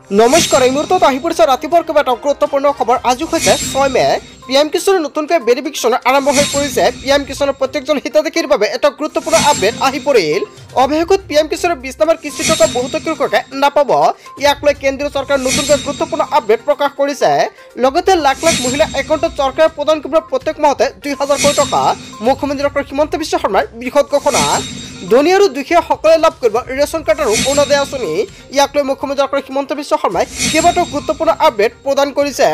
নমস্কাৰ, এই মুহূৰ্তত আহি পৰিছে ৰাতিপুৱাৰ কেইবাটাও গুৰুত্বপূৰ্ণ খবৰ। আজি হৈছে 6 মে। PM কিষাণৰ নতুনকৈ ভেৰিফিকেশ্যন আৰম্ভ হৈ পৰিছে। PM কিষাণৰ প্ৰত্যেকজন হিতাধিকাৰীৰ বাবে এটা গুৰুত্বপূৰ্ণ আপডেট আহি পৰিল। অৱশেষত PM কিষাণৰ 20 নম্বৰ কিস্তি টকা বহুতো কৃষকে নাপাব। ইয়াক লৈ কেন্দ্ৰীয় চৰকাৰে নতুনকৈ গুৰুত্বপূৰ্ণ আপডেট প্ৰকাশ কৰিছে। লগতে লাখ লাখ মহিলা একাউণ্টত চৰকাৰে প্ৰদান কৰিব প্ৰত্যেক মাহতে 2000 কোটি টকা। মুখ্যমন্ত্ৰী ডক্টৰ হিমন্ত বিশ্ব শৰ্মাৰ বৃহৎ ঘোষণা। ধনী আৰু দুখীয়া সকলে লাভ কৰিব ৰেচন কাৰ্ড আৰু অৰুণোদয় আঁচনি। ইয়াক লৈ মুখ্যমন্ত্ৰী ডক্টৰ হিমন্ত বিশ্ব শৰ্মাই কেইবাটাও গুৰুত্বপূৰ্ণ আপডেট প্ৰদান কৰিছে।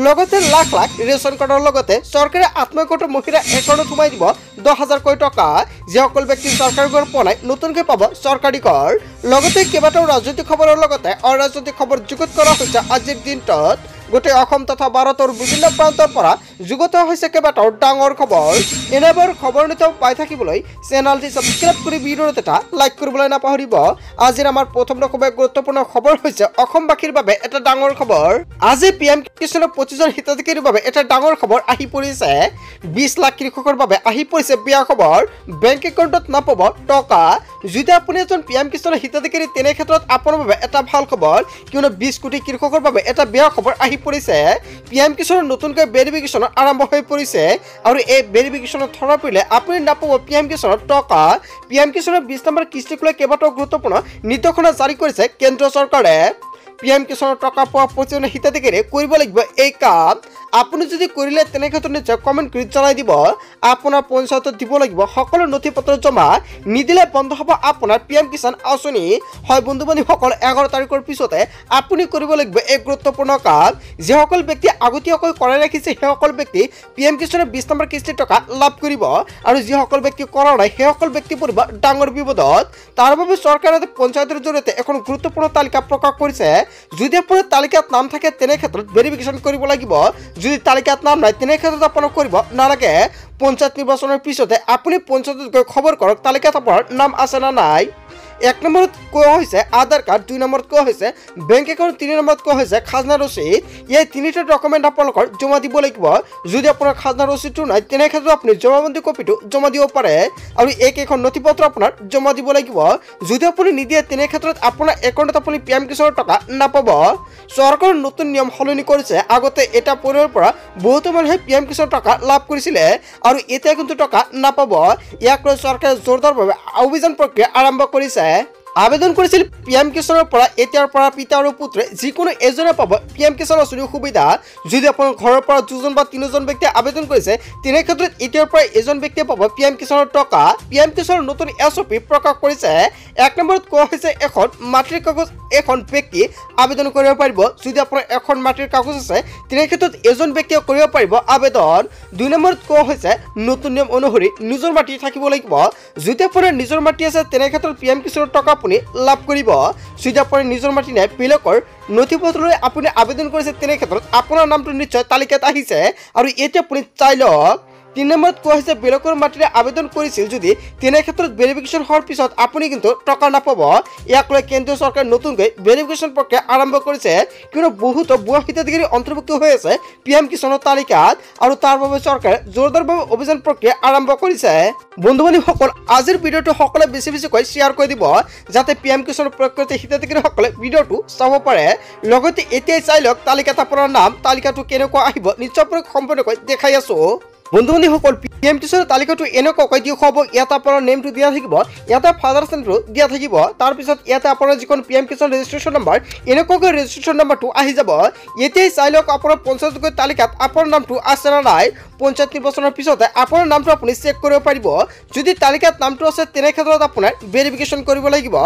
লগতে লাখ লাখ ৰেচন কাৰ্ডৰ লগতে চৰকাৰে আত্মসহায়ক মহিলা একাউণ্টত সোমাই দিব 10,000 কোটি টকা। যিসকল ব্যক্তি চৰকাৰী ঘৰ পোৱা নাই নতুনকৈ পাব চৰকাৰী ঘৰ। লগতে কেইবাটাও ৰাজনৈতিক খবৰৰ লগতে অৰাজনৈতিক খবৰ যুগুত কৰা হৈছে আজিৰ দিনটোত। গোটেই অসম তথা ভাৰতৰ বিভিন্ন প্ৰান্তৰ পৰা যুগুত হৈছে কেইবাটাও ডাঙৰ খবৰ। এনেবোৰ খবৰ নিতৌ পাই থাকিবলৈ চেনেলটি ছাবস্ক্ৰাইব কৰি ভিডিঅ'ত এটা লাইক কৰিবলৈ নাপাহৰিব। আজিৰ আমাৰ প্ৰথম খুবেই গুৰুত্বপূৰ্ণ খবৰ হৈছে অসমবাসীৰ বাবে এটা ডাঙৰ খবৰ। আজি PM কিষাণৰ 25জন হিতাধিকাৰীৰ বাবে এটা ডাঙৰ খবৰ আহি পৰিছে। 20 লাখ কৃষকৰ বাবে আহি পৰিছে বেয়া খবৰ। বেংক একাউণ্টত নাপাব টকা। যদি আপুনি এজন PM কিষাণৰ হিতাধিকাৰী তেনে ক্ষেত্ৰত আপোনাৰ বাবে এটা ভাল খবৰ, কিয়নো 20 কোটি কৃষকৰ বাবে এটা বেয়া খবৰ আহি পৰিছে। PM কিষাণৰ নতুনকৈ ভেৰিফিকেশ্যন আৰম্ভ হৈ পৰিছে আৰু এই ভেৰিফিকেশ্যনত ধৰা পৰিলে আপুনি নাপাব PM কিষাণৰ টকা। PM কিষাণৰ 20 নম্বৰ কিস্তিক লৈ কেইবাটাও গুৰুত্বপূৰ্ণ নিৰ্দেশনা জাৰি কৰিছে কেন্দ্ৰীয় চৰকাৰে। PM কিষাণৰ টকা পোৱা 25জন হিতাধিকাৰীয়ে কৰিব লাগিব এই কাম। আপুনি যদি কৰিলে তেনে ক্ষেত্ৰত নিশ্চয় কমেণ্ট কৰি জনাই দিব। আপোনাৰ পঞ্চায়তত দিব লাগিব সকলো নথি পত্ৰ জমা, নিদিলে বন্ধ হ'ব আপোনাৰ PM কিষাণ আঁচনি। হয় বন্ধু বান্ধৱীসকল, 11 তাৰিখৰ পিছতে আপুনি কৰিব লাগিব এই গুৰুত্বপূৰ্ণ কাম। যিসকল ব্যক্তি আগতীয়াকৈ কৰাই ৰাখিছে সেইসকল ব্যক্তি PM কিষাণৰ 20 নম্বৰ কিস্তিৰ টকা লাভ কৰিব আৰু যিসকল ব্যক্তি কৰা নাই সেইসকল ব্যক্তি পৰিব ডাঙৰ বিপদত। তাৰ বাবে চৰকাৰে পঞ্চায়তৰ জৰিয়তে এখন গুৰুত্বপূৰ্ণ তালিকা প্ৰকাশ কৰিছে। যদি আপোনাৰ তালিকাত নাম থাকে তেনে ক্ষেত্ৰত ভেৰিফিকেশ্যন কৰিব লাগিব। যদি তালিকাত নাম নাই তেনে ক্ষেত্ৰত আপোনাক কৰিব নালাগে। পঞ্চায়ত নিৰ্বাচনৰ পিছতে আপুনি পঞ্চায়তত গৈ খবৰ কৰক তালিকাত আপোনাৰ নাম আছে না নাই। 1 নম্বৰত কোৱা হৈছে আধাৰ কাৰ্ড, 2 নম্বৰত কোৱা হৈছে বেংক একাউণ্ট, 3 নম্বৰত কোৱা হৈছে খাজনা ৰচিদ। এই তিনিটা ডকুমেণ্ট আপোনালোকৰ জমা দিব লাগিব। যদি আপোনাৰ খাজনা ৰচিদটো নাই তেনে ক্ষেত্ৰত আপুনি জমাবন্দী কপিটো জমা দিব পাৰে আৰু এইকেইখন নথি পত্ৰ আপোনাৰ জমা দিব লাগিব। যদি আপুনি নিদিয়ে তেনে ক্ষেত্ৰত আপোনাৰ একাউণ্টত আপুনি PM কিষাণৰ টকা নাপাব। চৰকাৰৰ নতুন নিয়ম সলনি কৰিছে। আগতে এটা পৰিয়ালৰ পৰা বহুতো মানুহে PM কিষাণৰ টকা লাভ কৰিছিলে আৰু এতিয়া কিন্তু টকা নাপাব। ইয়াক লৈ চৰকাৰে জোৰদাৰভাৱে অভিযান প্ৰক্ৰিয়া আৰম্ভ কৰিছে। আবেদন কৰিছিল PM কিষাণৰ পৰা এতিয়াৰ পৰা পিতা আৰু পুত্ৰে যিকোনো এজনে পাব PM কিষাণ আঁচনিৰ সুবিধা। যদি আপোনাৰ ঘৰৰ পৰা 2জন বা 3জন ব্যক্তিয়ে আবেদন কৰিছে তেনে ক্ষেত্ৰত এতিয়াৰ পৰা এজন ব্যক্তিয়ে পাব PM কিষাণৰ টকা। PM কিষাণৰ নতুন SOP প্ৰকাশ কৰিছে। 1 নম্বৰত কোৱা হৈছে এখন মাটিৰ কাগজ এখন ব্যক্তি আবেদন কৰিব পাৰিব। যদি আপোনাৰ এখন মাটিৰ কাগজ আছে তেনে ক্ষেত্ৰত এজন ব্যক্তিয়ে কৰিব পাৰিব আবেদন। 2 নম্বৰত কোৱা হৈছে নতুন নিয়ম অনুসৰি নিজৰ মাটি থাকিব লাগিব। যদি আপোনাৰ নিজৰ মাটি আছে তেনে ক্ষেত্ৰত PM কিষাণৰ টকা লাভ কৰিব। যদি আপোনাৰ নিজৰ মাটি নাই বেলেগৰ নথি পত্ৰ লৈ আপুনি আবেদন কৰিছে তেনে ক্ষেত্ৰত আপোনাৰ নামটো নিশ্চয় তালিকাত আহিছে আৰু এতিয়া আপুনি চাই লওক। 3 নম্বৰত কোৱা হৈছে বেলেগৰ মাটিৰে আবেদন কৰিছিল যদি তেনে ক্ষেত্ৰত ভেৰিফিকেশ্যন হোৱাৰ পিছত আপুনি কিন্তু টকা নাপাব। ইয়াক লৈ কেন্দ্ৰীয় চৰকাৰে নতুনকৈ ভেৰিফিকেশ্যন প্ৰক্ৰিয়া আৰম্ভ কৰিছে, কিয়নো বহুতো ভুৱা হিতাধিকাৰী অন্তৰ্ভুক্ত হৈ আছে PM কিষাণৰ তালিকাত আৰু তাৰ বাবে চৰকাৰে জোৰদাৰভাৱে অভিযান প্ৰক্ৰিয়া আৰম্ভ কৰিছে। বন্ধু বান্ধৱীসকল, আজিৰ ভিডিঅ'টো সকলোৱে বেছি বেছিকৈ শ্বেয়াৰ কৰি দিব যাতে PM কিষাণৰ প্ৰকৃত হিতাধিকাৰীসকলে ভিডিঅ'টো চাব পাৰে। লগতে এতিয়াই চাই লওক তালিকাত আপোনাৰ নাম, তালিকাটো কেনেকুৱা আহিব নিশ্চয় আপোনাক সম্পূৰ্ণকৈ দেখাই আছো। বন্ধু বান্ধৱীসকল, PM কিষাণৰ তালিকাটো এনেকুৱাকৈ দেখুৱাব। ইয়াত আপোনাৰ নেমটো দিয়া থাকিব, ইয়াতে ফাদাৰ্ছ নেমটো দিয়া থাকিব। তাৰপিছত ইয়াতে আপোনাৰ যিখন PM কিষাণ ৰেজিষ্ট্ৰেশ্যন নম্বৰ এনেকুৱাকৈ ৰেজিষ্ট্ৰেশ্যন নম্বৰটো আহি যাব। এতিয়াই চাই লওক আপোনাৰ পঞ্চায়ত তালিকাত আপোনাৰ নামটো আছে না নাই। পঞ্চায়ত নিৰ্বাচনৰ পিছতে আপোনাৰ নামটো আপুনি চেক কৰিব পাৰিব। যদি তালিকাত নামটো আছে তেনে ক্ষেত্ৰত আপোনাৰ ভেৰিফিকেশ্যন কৰিব লাগিব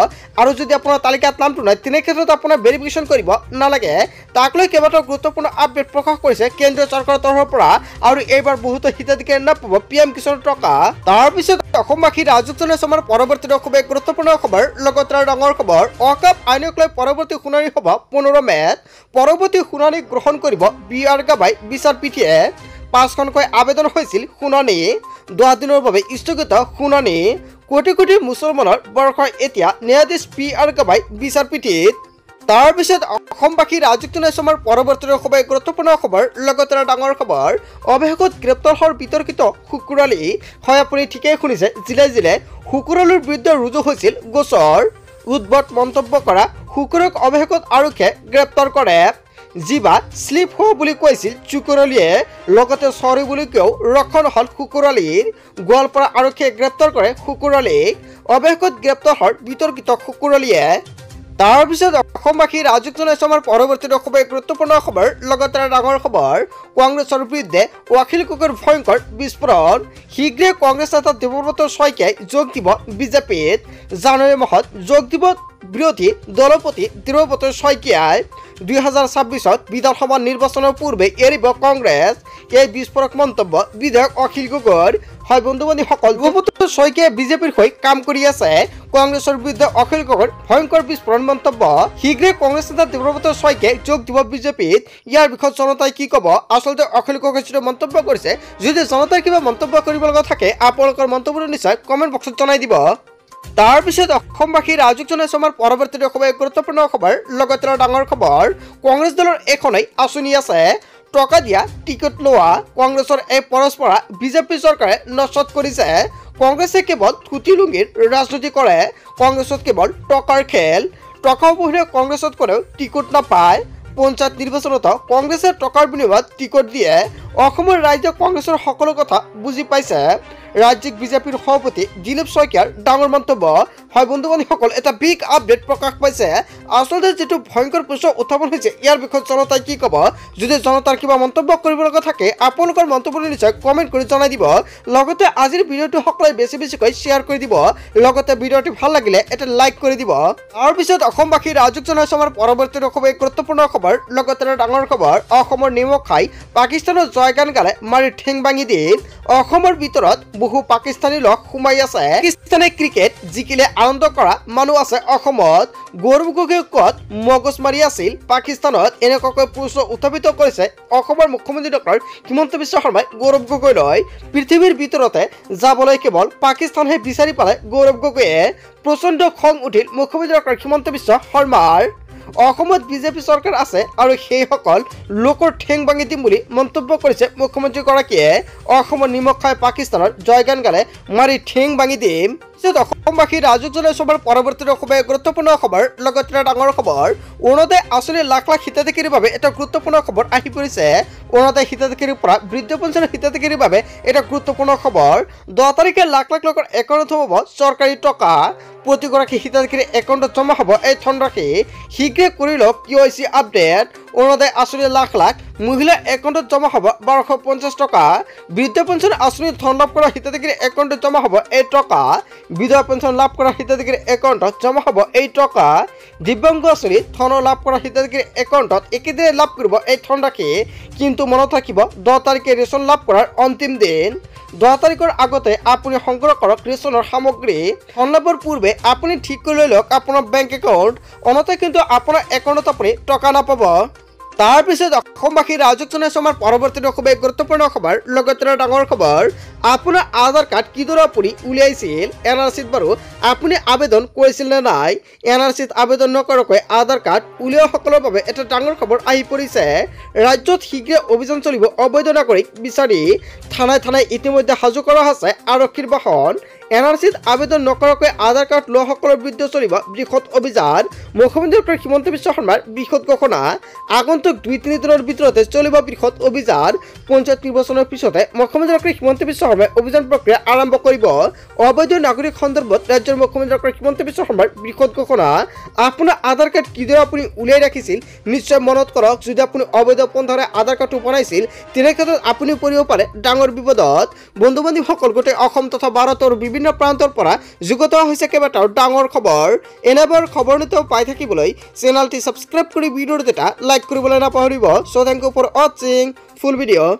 আৰু যদি আপোনাৰ তালিকাত নামটো নাই তেনে ক্ষেত্ৰত আপোনাৰ ভেৰিফিকেশ্যন কৰিব নালাগে। তাক লৈ কেইবাটাও গুৰুত্বপূৰ্ণ আপডেট প্ৰকাশ কৰিছে কেন্দ্ৰীয় চৰকাৰৰ তৰফৰ পৰা আৰু এইবাৰ বহুতো হিতাধিকাৰী নাপাব PM কিষাণৰ টকা। তাৰপিছত অসমবাসী ৰাজক জনাইছে আমাৰ পৰৱৰ্তী খুবেই গুৰুত্বপূৰ্ণ খবৰ। লগতে ডাঙৰ খবৰ, অকাপ আইনক লৈ পৰৱৰ্তী শুনানি হ'ব 15 মেত। পৰৱৰ্তী শুনানি গ্ৰহণ কৰিব BR গাবাই বিচাৰপীঠে। 5খনকৈ আবেদন হৈছিল শুনানি, 10 দিনৰ বাবে স্থগিত শুনানি। কোটি কোটি মুছলমানৰ বৰ্ষ এতিয়া ন্যায়াধীশ BR গাবাই বিচাৰপীঠত। তাৰপিছত অসমবাসী ৰাজক জনাইছে আমাৰ পৰৱৰ্তী খুবেই গুৰুত্বপূৰ্ণ খবৰ। লগতে ডাঙৰ খবৰ, অৱশেষত গ্ৰেপ্তাৰ হোৱাৰ বিতৰ্কিত শুকুৰালী। হয় আপুনি ঠিকেই শুনিছে, জিলাই জিলাই শুকুৰালীৰ বিৰুদ্ধে ৰুজু হৈছিল গোচৰ। উদ্ভট মন্তব্য কৰা শুকুৰক অৱশেষত আৰক্ষীয়ে গ্ৰেপ্তাৰ কৰে। যিবা শ্লিপ হোৱা বুলি কৈছিল চুকুৰলীয়ে, লগতে চৰি বুলি কৈও ৰক্ষণ হল শুকুৰলীৰ। গোৱালপাৰা আৰক্ষীয়ে গ্ৰেপ্তাৰ কৰে শুকুৰলীক। অৱশেষত গ্ৰেপ্তাৰ হল বিতৰ্কিত শুকুৰলীয়ে। তাৰ পিছত অসমবাসী ৰাজুক জনাইছে আমাৰ পৰৱৰ্তী খুবেই গুৰুত্বপূৰ্ণ খবৰ। লগতে ডাঙৰ খবৰ, কংগ্ৰেছৰ বিৰুদ্ধে অখিল গগৈৰ ভয়ংকৰ বিস্ফোৰণ। শীঘ্ৰে কংগ্ৰেছ নেতা দেৱব্ৰত শইকীয়াই যোগ দিব বিজেপিত। জানুৱাৰী মাহত যোগ দিব বিৰোধী দলপতি দেৱব্ৰত শইকীয়াই। 2026 বিধানসভা নিৰ্বাচনৰ পূৰ্বে এৰিব কংগ্ৰেছ, এই বিস্ফোৰক মন্তব্য বিধায়ক অখিল গগৈৰ। হয় বন্ধু বান্ধৱীসকল, দেৱব্ৰত শইকীয়াই বিজেপিৰ হৈ কাম কৰি আছে। কংগ্ৰেছৰ বিৰুদ্ধে অখিল গগৈৰ ভয়ংকৰ বিস্ফোৰণ মন্তব্য। শীঘ্ৰে কংগ্ৰেছ নেতা দেৱব্ৰত শইকীয়াই যোগ দিব বিজেপিত। ইয়াৰ বিষয়ত জনতাই কি ক'ব? আচলতে অখিল গগৈ যিটো মন্তব্য কৰিছে, যদি জনতাই কিবা মন্তব্য কৰিব লগা থাকে আপোনালোকৰ মন্তব্যটো নিশ্চয় কমেণ্ট বক্সত জনাই দিব। তাৰ পিছত অসমবাসী ৰাজুক জনাইছে আমাৰ পৰৱৰ্তী খুবেই গুৰুত্বপূৰ্ণ খবৰ। লগতে ডাঙৰ খবৰ, কংগ্ৰেছ দলৰ এখনেই আঁচনি আছে, টকা দিয়া টিকট লোৱা। কংগ্ৰেছৰ এই পৰস্পৰা বিজেপি চৰকাৰে নস্বাত কৰিছে। কংগ্ৰেছে কেৱল ধুতি লুংগিৰ ৰাজনীতি কৰে। কংগ্ৰেছত কেৱল টকাৰ খেল। টকা অবিহনে কংগ্ৰেছত কোনেও টিকট নাপায়। পঞ্চায়ত নিৰ্বাচনত কংগ্ৰেছে টকাৰ বিনিময়ত টিকট দিয়ে। অসমৰ ৰাইজে কংগ্ৰেছৰ সকলো কথা বুজি পাইছে। ৰাজ্যিক বিজেপিৰ সভাপতি দিলীপ শইকীয়াৰ ডাঙৰ মন্তব্য। হয় বন্ধু বান্ধৱীসকল, এটা বিগ আপডেট প্ৰকাশ পাইছে। আচলতে যিটো ভয়ংকৰ প্ৰশ্ন উত্থাপন হৈছে, ইয়াৰ বিষয়ত জনতাই কি ক'ব? যদি জনতাৰ কিবা মন্তব্য কৰিব লগা থাকে আপোনালোকৰ মন্তব্যটো নিশ্চয় কমেণ্ট কৰি জনাই দিব। লগতে আজিৰ ভিডিঅ'টো সকলোৱে বেছিকৈ শ্বেয়াৰ কৰি দিব। লগতে ভিডিঅ'টি ভাল লাগিলে এটা লাইক কৰি দিব। তাৰপিছত অসমবাসী ৰাজুক জনাইছে আমাৰ পৰৱৰ্তী খুবেই গুৰুত্বপূৰ্ণ খবৰ। লগতে ডাঙৰ খবৰ, অসমৰ নিমখ খাই পাকিস্তানৰ জয়গান গালে মাৰি ঠেং ভাঙি দিল। অসমৰ ভিতৰত বহু পাকিস্তানী লোক সোমাই আছে। পাকিস্তানে ক্ৰিকেট জিকিলে আনন্দ কৰা মানুহ আছে অসমত। গৌৰৱ গগৈ ক'ত মগজ মাৰি আছিল পাকিস্তানত, এনেকুৱাকৈ প্ৰশ্ন উত্থাপিত কৰিছে অসমৰ মুখ্যমন্ত্ৰী ডক্টৰ হিমন্ত বিশ্ব শৰ্মাই গৌৰৱ গগৈলৈ। পৃথিৱীৰ ভিতৰতে যাবলৈ কেৱল পাকিস্তানহে বিচাৰি পালে গৌৰৱ গগৈয়ে। প্ৰচণ্ড খং উঠিল মুখ্যমন্ত্ৰী ডক্টৰ হিমন্ত বিশ্ব শৰ্মাৰ। অসমত বিজেপি চৰকাৰ আছে আৰু সেইসকল লোকৰ ঠেং ভাঙি দিম বুলি মন্তব্য কৰিছে মুখ্যমন্ত্ৰীগৰাকীয়ে। অসমৰ নিমখ খাই পাকিস্তানৰ জয়গান গালে মাৰি ঠেং ভাঙি দিম। অসমবাসী ৰাজুক জনাইছে আমাৰ পৰৱৰ্তী খুবেই গুৰুত্বপূৰ্ণ খবৰ। লগতে ডাঙৰ খবৰ, অৰুণোদয় আঁচনিৰ লাখ লাখ হিতাধিকাৰীৰ বাবে এটা গুৰুত্বপূৰ্ণ খবৰ আহি পৰিছে। অৰুণোদয় হিতাধিকাৰীৰ পৰা বৃদ্ধ পেঞ্চনৰ হিতাধিকাৰীৰ বাবে এটা গুৰুত্বপূৰ্ণ খবৰ। 10 তাৰিখে লাখ লাখ লোকৰ একাউণ্টত হ'ব চৰকাৰী টকা। প্ৰতিগৰাকী হিতাধিকাৰীৰ একাউণ্টত জমা হ'ব এই ধনৰাশি। শীঘ্ৰে কৰি লওক KYC আপডেট। অৰুণোদয় আঁচনিৰ লাখ লাখ মহিলাৰ একাউণ্টত জমা হ'ব 1250 টকা। বৃদ্ধ পেঞ্চন আঁচনিৰ ধন লাভ কৰা হিতাধিকাৰীৰ একাউণ্টত জমা হ'ব এই টকা। বিধৱা পেঞ্চন লাভ কৰা হিতাধিকাৰীৰ একাউণ্টত জমা হ'ব এই টকা। দিব্যাংগ আঁচনিৰ ধন লাভ কৰা হিতাধিকাৰীৰ একাউণ্টত একেদিনাই লাভ কৰিব এই ধনৰাশি। কিন্তু মনত ৰাখিব 10 তাৰিখে ৰেচন লাভ কৰাৰ অন্তিম দিন। 10 তাৰিখৰ আগতে আপুনি সংগ্ৰহ কৰক ৰেচনৰ সামগ্ৰী। ধন লাভৰ পূৰ্বে আপুনি ঠিক কৰি লৈ লওক আপোনাৰ বেংক একাউণ্ট, অন্যথা কিন্তু আপোনাৰ একাউণ্টত আপুনি টকা নাপাব। তাৰপিছত অসমবাসী ৰাজুক জনাইছে আমাৰ পৰৱৰ্তী খুবেই গুৰুত্বপূৰ্ণ খবৰ। লগতে ডাঙৰ খবৰ, আপোনাৰ আধাৰ কাৰ্ড কিদৰে আপুনি উলিয়াইছিল? NRCত বাৰু আপুনি আবেদন কৰিছিল নে নাই? NRCত আবেদন নকৰাকৈ আধাৰ কাৰ্ড উলিওৱাসকলৰ বাবে এটা ডাঙৰ খবৰ আহি পৰিছে। ৰাজ্যত শীঘ্ৰে অভিযান চলিব অবৈধ নাগৰিক বিচাৰি। থানাই থানাই ইতিমধ্যে সাজু কৰা হৈছে আৰক্ষীৰ বাহন। NRCত আবেদন নকৰাকৈ আধাৰ কাৰ্ড লোৱাসকলৰ বিৰুদ্ধে চলিব বৃহৎ অভিযান। মুখ্যমন্ত্ৰী ডক্টৰ হিমন্ত বিশ্ব শৰ্মাৰ বৃহৎ ঘোষণা। আগন্তুক 2-3 দিনৰ ভিতৰতে চলিব বৃহৎ অভিযান। পঞ্চায়ত নিৰ্বাচনৰ পিছতে মুখ্যমন্ত্ৰী ডক্টৰ হিমন্ত বিশ্ব শৰ্মাই অভিযান প্ৰক্ৰিয়া আৰম্ভ কৰিব। অবৈধ নাগৰিক সন্দৰ্ভত ৰাজ্যৰ মুখ্যমন্ত্ৰী ডক্টৰ হিমন্ত বিশ্ব শৰ্মাৰ বৃহৎ ঘোষণা। আপোনাৰ আধাৰ কাৰ্ড কিদৰে আপুনি উলিয়াই ৰাখিছিল নিশ্চয় মনত কৰক। যদি আপুনি অবৈধ পন্থাৰে আধাৰ কাৰ্ডটো বনাইছিল তেনে ক্ষেত্ৰত আপুনি পৰিব পাৰে ডাঙৰ বিপদত। বন্ধু বান্ধৱীসকল, গোটেই অসম তথা ভাৰতৰ বিভিন্ন প্ৰান্তৰ পৰা যুগুত হৈছে কেইবাটাও ডাঙৰ খবৰ। এনেবোৰ খবৰ নিতৌ পাই থাকিবলৈ চেনেলটি ছাবস্ক্ৰাইব কৰি ভিডিঅ'টো এটা লাইক কৰিবলৈ নাপাহৰিব। সো থেংক ইউ ফৰ ৱাচিং ফুল ভিডিঅ'।